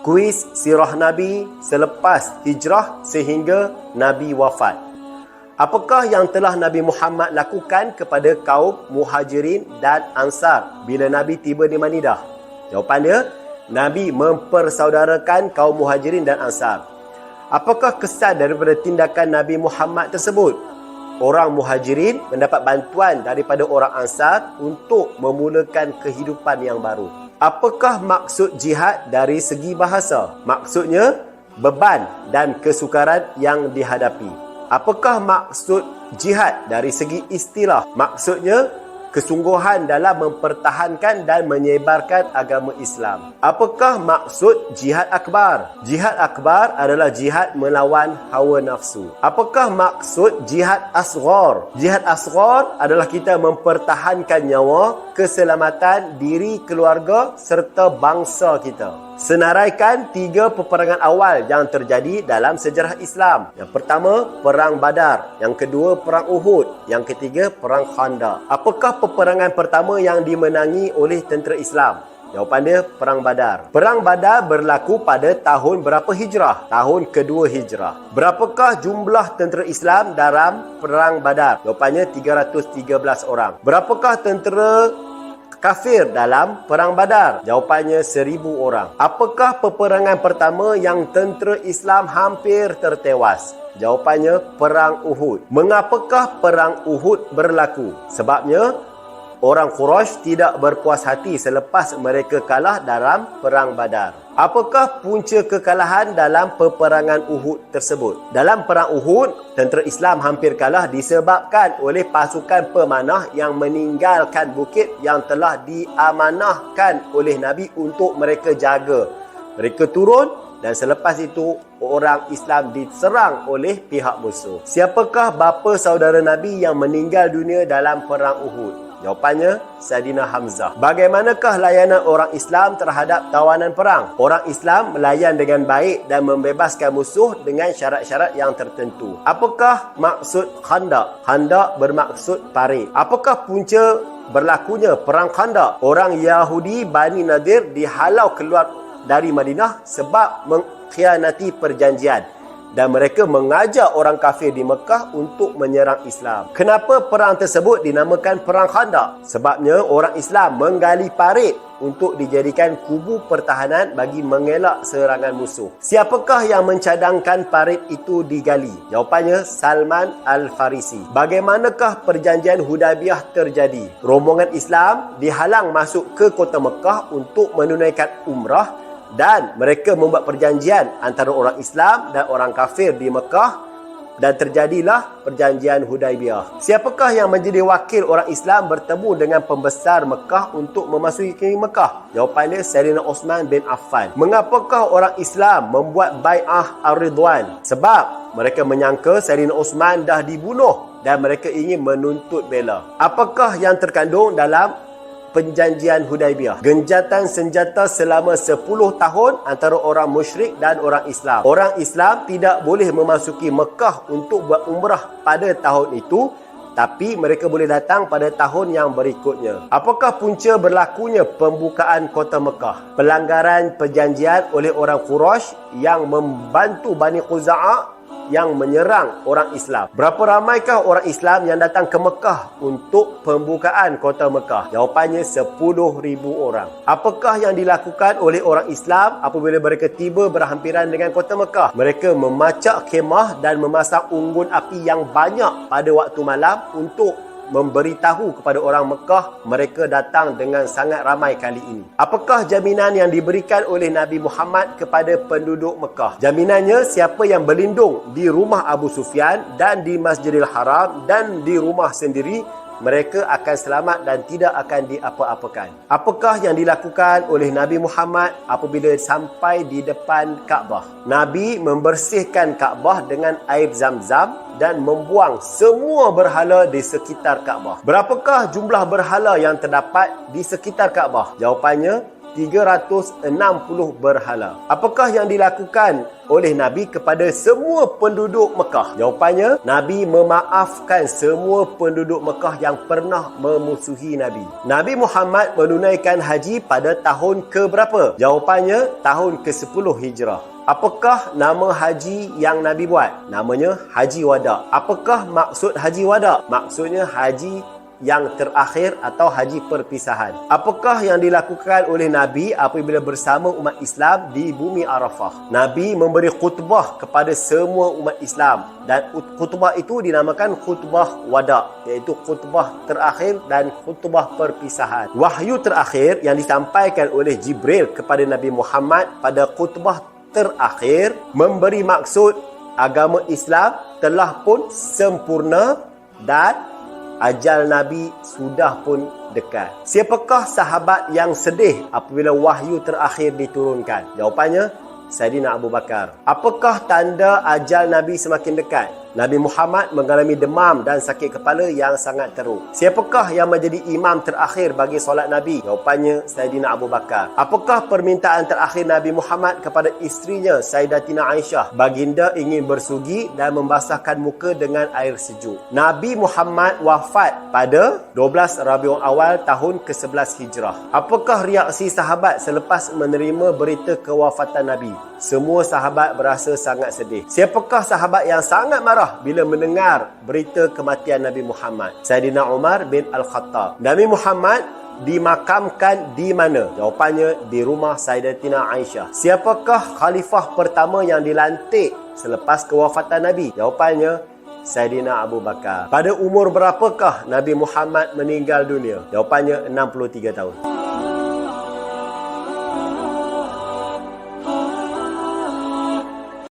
Kuis sirah Nabi selepas hijrah sehingga Nabi wafat. Apakah yang telah Nabi Muhammad lakukan kepada kaum Muhajirin dan Ansar bila Nabi tiba di Madinah? Jawapannya, Nabi mempersaudarakan kaum Muhajirin dan Ansar. Apakah kesan daripada tindakan Nabi Muhammad tersebut? Orang Muhajirin mendapat bantuan daripada orang Ansar untuk memulakan kehidupan yang baru. Apakah maksud jihad dari segi bahasa? Maksudnya, beban dan kesukaran yang dihadapi. Apakah maksud jihad dari segi istilah? Maksudnya, kesungguhan dalam mempertahankan dan menyebarkan agama Islam. Apakah maksud jihad akbar? Jihad akbar adalah jihad melawan hawa nafsu. Apakah maksud jihad asghar? Jihad asghar adalah kita mempertahankan nyawa, keselamatan diri, keluarga serta bangsa kita. Senaraikan 3 peperangan awal yang terjadi dalam sejarah Islam. Yang pertama, Perang Badar. Yang kedua, Perang Uhud. Yang ketiga, Perang Khandaq. Apakah peperangan pertama yang dimenangi oleh tentera Islam? Jawapannya, Perang Badar. Perang Badar berlaku pada tahun berapa hijrah? Tahun kedua hijrah. Berapakah jumlah tentera Islam dalam Perang Badar? Jawapannya, 313 orang. Berapakah tentera kafir dalam Perang Badar? Jawapannya 1000 orang. Apakah peperangan pertama yang tentera Islam hampir tertewas? Jawapannya, Perang Uhud. Mengapakah Perang Uhud berlaku? Sebabnya, orang Quraisy tidak berpuas hati selepas mereka kalah dalam Perang Badar. Apakah punca kekalahan dalam peperangan Uhud tersebut? Dalam Perang Uhud, tentera Islam hampir kalah disebabkan oleh pasukan pemanah yang meninggalkan bukit yang telah diamanahkan oleh Nabi untuk mereka jaga. Mereka turun dan selepas itu orang Islam diserang oleh pihak musuh. Siapakah bapa saudara Nabi yang meninggal dunia dalam Perang Uhud? Jawapannya, Saidina Hamzah. Bagaimanakah layanan orang Islam terhadap tawanan perang? Orang Islam melayan dengan baik dan membebaskan musuh dengan syarat-syarat yang tertentu. Apakah maksud Khandaq? Khandaq bermaksud parit. Apakah punca berlakunya Perang Khandaq? Orang Yahudi Bani Nadir dihalau keluar dari Madinah sebab mengkhianati perjanjian. Dan mereka mengajak orang kafir di Mekah untuk menyerang Islam. Kenapa perang tersebut dinamakan Perang Khandaq? Sebabnya orang Islam menggali parit untuk dijadikan kubu pertahanan bagi mengelak serangan musuh. Siapakah yang mencadangkan parit itu digali? Jawapannya, Salman Al-Farisi. Bagaimanakah perjanjian Hudaybiyah terjadi? Rombongan Islam dihalang masuk ke kota Mekah untuk menunaikan umrah dan mereka membuat perjanjian antara orang Islam dan orang kafir di Mekah dan terjadilah perjanjian Hudaybiyah. Siapakah yang menjadi wakil orang Islam bertemu dengan pembesar Mekah untuk memasuki Mekah? Jawapannya, Saidina Osman bin Affan. Mengapakah orang Islam membuat bai'ah Ar-Ridwan? Sebab mereka menyangka Saidina Osman dah dibunuh dan mereka ingin menuntut bela. Apakah yang terkandung dalam perjanjian Hudaybiyah? Genjatan senjata selama 10 tahun antara orang musyrik dan orang Islam. Orang Islam tidak boleh memasuki Mekah untuk buat umrah pada tahun itu, tapi mereka boleh datang pada tahun yang berikutnya. Apakah punca berlakunya pembukaan kota Mekah? Pelanggaran perjanjian oleh orang Quraisy yang membantu Bani Khuza'ah yang menyerang orang Islam. Berapa ramaikah orang Islam yang datang ke Mekah untuk pembukaan kota Mekah? Jawapannya, 10,000 orang. Apakah yang dilakukan oleh orang Islam apabila mereka tiba berhampiran dengan kota Mekah? Mereka memacak khemah dan memasang unggun api yang banyak pada waktu malam untuk memberitahu kepada orang Mekah mereka datang dengan sangat ramai kali ini. Apakah jaminan yang diberikan oleh Nabi Muhammad kepada penduduk Mekah? Jaminannya, siapa yang berlindung di rumah Abu Sufyan dan di Masjidil Haram dan di rumah sendiri, mereka akan selamat dan tidak akan diapa-apakan. Apakah yang dilakukan oleh Nabi Muhammad apabila sampai di depan Kaabah? Nabi membersihkan Kaabah dengan air Zam-Zam dan membuang semua berhala di sekitar Kaabah. Berapakah jumlah berhala yang terdapat di sekitar Kaabah? Jawapannya, 360 berhala. Apakah yang dilakukan oleh Nabi kepada semua penduduk Mekah? Jawapannya, Nabi memaafkan semua penduduk Mekah yang pernah memusuhi Nabi. Nabi Muhammad menunaikan haji pada tahun ke berapa? Jawapannya, tahun ke-10 Hijrah. Apakah nama haji yang Nabi buat? Namanya Haji Wada. Apakah maksud Haji Wada? Maksudnya haji yang terakhir atau haji perpisahan. Apakah yang dilakukan oleh Nabi apabila bersama umat Islam di bumi Arafah? Nabi memberi khutbah kepada semua umat Islam dan khutbah itu dinamakan khutbah wada, iaitu khutbah terakhir dan khutbah perpisahan. Wahyu terakhir yang disampaikan oleh Jibril kepada Nabi Muhammad pada khutbah terakhir memberi maksud agama Islam telah pun sempurna dan ajal Nabi sudah pun dekat. Siapakah sahabat yang sedih apabila wahyu terakhir diturunkan? Jawapannya, Saidina Abu Bakar. Apakah tanda ajal Nabi semakin dekat? Nabi Muhammad mengalami demam dan sakit kepala yang sangat teruk. Siapakah yang menjadi imam terakhir bagi solat Nabi? Jawapannya, Saidina Abu Bakar. Apakah permintaan terakhir Nabi Muhammad kepada isterinya, Sayyidatina Aisyah? Baginda ingin bersugi dan membasahkan muka dengan air sejuk. Nabi Muhammad wafat pada 12 Rabiul Awal tahun ke-11 Hijrah. Apakah reaksi sahabat selepas menerima berita kewafatan Nabi? Semua sahabat berasa sangat sedih. Siapakah sahabat yang sangat marah bila mendengar berita kematian Nabi Muhammad? Saidina Umar bin Al-Khattab. Nabi Muhammad dimakamkan di mana? Jawapannya, di rumah Sayyidatina Aisyah. Siapakah khalifah pertama yang dilantik selepas kewafatan Nabi? Jawapannya, Saidina Abu Bakar. Pada umur berapakah Nabi Muhammad meninggal dunia? Jawapannya, 63 tahun.